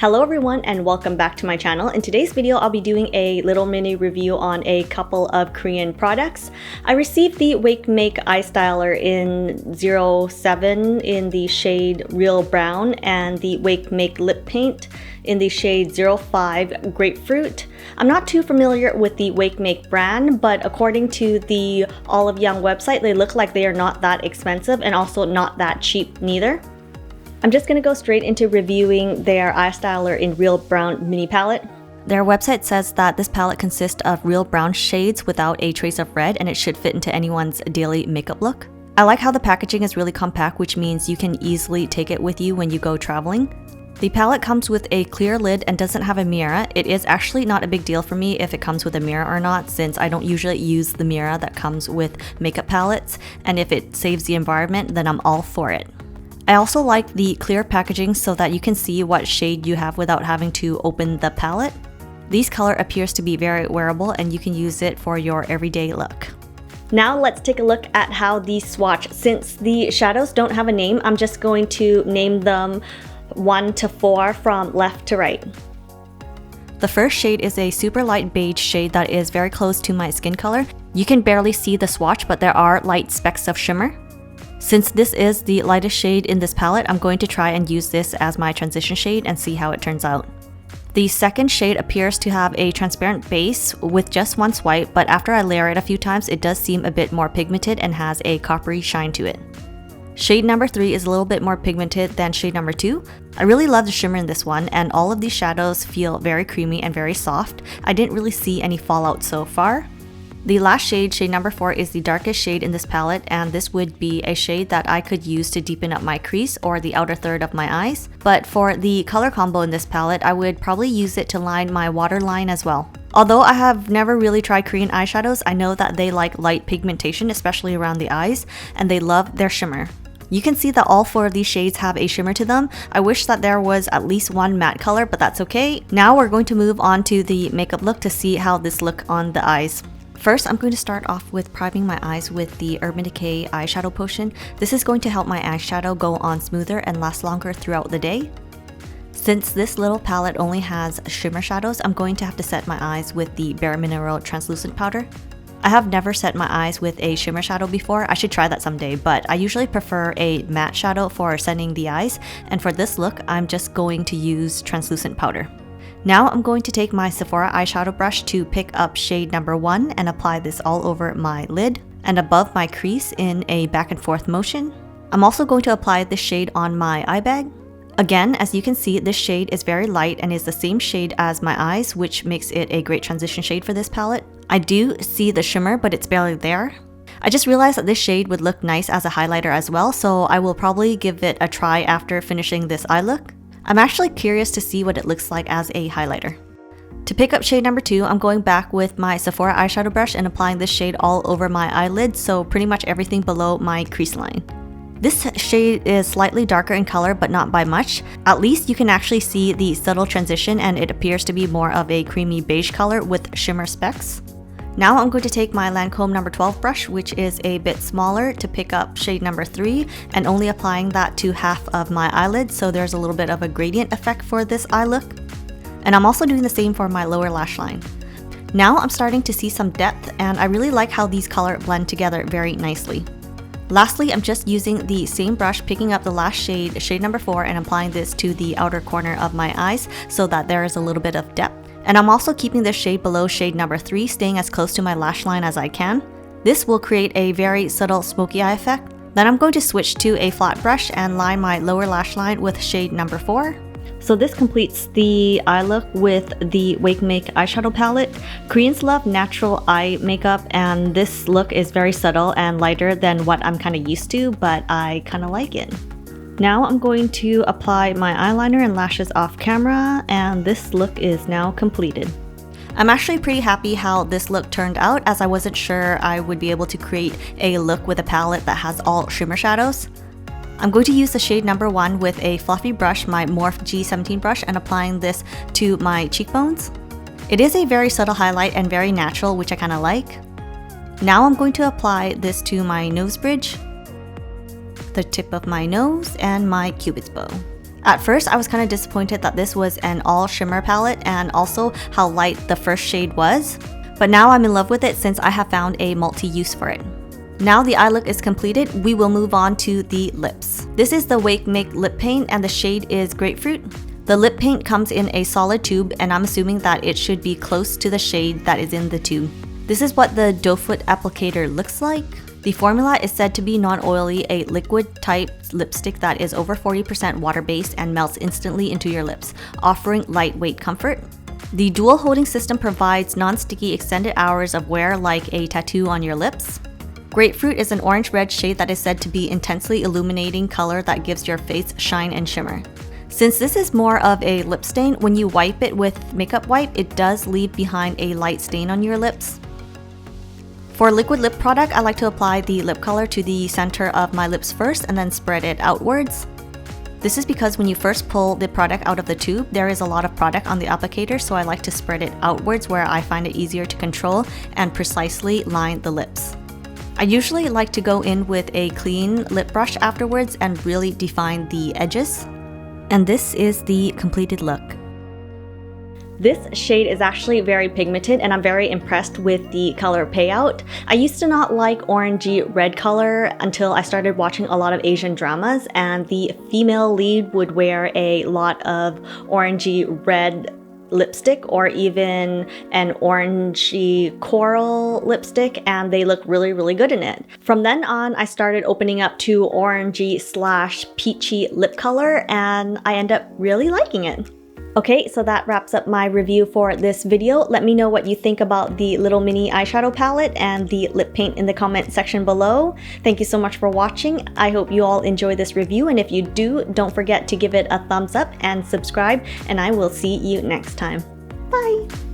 Hello everyone and welcome back to my channel. In today's video, I'll be doing a little mini review on a couple of Korean products. I received the WakeMake eye styler in 07 in the shade Real Brown and the WakeMake lip paint in the shade 05 Grapefruit. I'm not too familiar with the WakeMake brand, but according to the Olive Young website, they look like they are not that expensive and also not that cheap neither. I'm just going to go straight into reviewing their eye styler in Real Brown mini palette. Their website says that this palette consists of real brown shades without a trace of red, and it should fit into anyone's daily makeup look. I like how the packaging is really compact, which means you can easily take it with you when you go traveling. The palette comes with a clear lid and doesn't have a mirror. It is actually not a big deal for me if it comes with a mirror or not, since I don't usually use the mirror that comes with makeup palettes, and if it saves the environment, then I'm all for it. I also like the clear packaging so that you can see what shade you have without having to open the palette. This color appears to be very wearable and you can use it for your everyday look. Now let's take a look at how these swatch. Since the shadows don't have a name, I'm just going to name them 1 to 4 from left to right. The first shade is a super light beige shade that is very close to my skin color. You can barely see the swatch, but there are light specks of shimmer. Since this is the lightest shade in this palette, I'm going to try and use this as my transition shade and see how it turns out. The second shade appears to have a transparent base with just one swipe, but after I layer it a few times, it does seem a bit more pigmented and has a coppery shine to it. Shade number 3 is a little bit more pigmented than shade number 2. I really love the shimmer in this one, and all of these shadows feel very creamy and very soft. I didn't really see any fallout so far. The last shade, shade number 4, is the darkest shade in this palette, and this would be a shade that I could use to deepen up my crease or the outer third of my eyes. But for the color combo in this palette, I would probably use it to line my waterline as well. Although I have never really tried Korean eyeshadows, I know that they like light pigmentation, especially around the eyes, and they love their shimmer. You can see that all 4 of these shades have a shimmer to them. I wish that there was at least one matte color, but that's okay. Now we're going to move on to the makeup look to see how this looks on the eyes. First, I'm going to start off with priming my eyes with the Urban Decay eyeshadow potion. This is going to help my eyeshadow go on smoother and last longer throughout the day. Since this little palette only has shimmer shadows, I'm going to have to set my eyes with the Bare Mineral translucent powder. I have never set my eyes with a shimmer shadow before. I should try that someday, but I usually prefer a matte shadow for setting the eyes, and for this look, I'm just going to use translucent powder. Now I'm going to take my Sephora eyeshadow brush to pick up shade number 1 and apply this all over my lid and above my crease in a back and forth motion. I'm also going to apply this shade on my eye bag. Again, as you can see, this shade is very light and is the same shade as my eyes, which makes it a great transition shade for this palette. I do see the shimmer, but it's barely there. I just realized that this shade would look nice as a highlighter as well, so I will probably give it a try after finishing this eye look. I'm actually curious to see what it looks like as a highlighter. To pick up shade number 2, I'm going back with my Sephora eyeshadow brush and applying this shade all over my eyelid, so pretty much everything below my crease line. This shade is slightly darker in color, but not by much. At least you can actually see the subtle transition, and it appears to be more of a creamy beige color with shimmer specks. Now I'm going to take my Lancome number 12 brush, which is a bit smaller, to pick up shade number 3 and only applying that to half of my eyelid, so there's a little bit of a gradient effect for this eye look. And I'm also doing the same for my lower lash line. Now I'm starting to see some depth, and I really like how these colors blend together very nicely. Lastly, I'm just using the same brush, picking up the last shade, shade number 4, and applying this to the outer corner of my eyes so that there is a little bit of depth. And I'm also keeping this shade below shade number 3, staying as close to my lash line as I can. This will create a very subtle smoky eye effect. Then I'm going to switch to a flat brush and line my lower lash line with shade number 4. So this completes the eye look with the WakeMake eyeshadow palette. Koreans love natural eye makeup, and this look is very subtle and lighter than what I'm kind of used to, but I kind of like it. Now I'm going to apply my eyeliner and lashes off camera, and this look is now completed. I'm actually pretty happy how this look turned out, as I wasn't sure I would be able to create a look with a palette that has all shimmer shadows. I'm going to use the shade number 1 with a fluffy brush, my Morphe G17 brush, and applying this to my cheekbones. It is a very subtle highlight and very natural, which I kind of like. Now I'm going to apply this to my nose bridge, the tip of my nose, and my cupid's bow. At first, I was kind of disappointed that this was an all shimmer palette and also how light the first shade was. But now I'm in love with it since I have found a multi-use for it. Now the eye look is completed, we will move on to the lips. This is the WakeMake lip paint and the shade is Grapefruit. The lip paint comes in a solid tube and I'm assuming that it should be close to the shade that is in the tube. This is what the doe foot applicator looks like. The formula is said to be non-oily, a liquid type lipstick that is over 40% water-based and melts instantly into your lips, offering lightweight comfort. The dual holding system provides non-sticky extended hours of wear like a tattoo on your lips. Grapefruit is an orange-red shade that is said to be intensely illuminating color that gives your face shine and shimmer. Since this is more of a lip stain, when you wipe it with makeup wipe, it does leave behind a light stain on your lips. For liquid lip product, I like to apply the lip color to the center of my lips first and then spread it outwards. This is because when you first pull the product out of the tube, there is a lot of product on the applicator, so I like to spread it outwards where I find it easier to control and precisely line the lips. I usually like to go in with a clean lip brush afterwards and really define the edges. And this is the completed look. This shade is actually very pigmented and I'm very impressed with the color payout. I used to not like orangey red color until I started watching a lot of Asian dramas and the female lead would wear a lot of orangey red lipstick or even an orangey coral lipstick and they look really good in it. From then on, I started opening up to orangey / peachy lip color and I end up really liking it. Okay, so that wraps up my review for this video. Let me know what you think about the little mini eyeshadow palette and the lip paint in the comment section below. Thank you so much for watching. I hope you all enjoy this review, and if you do, don't forget to give it a thumbs up and subscribe, and I will see you next time. Bye!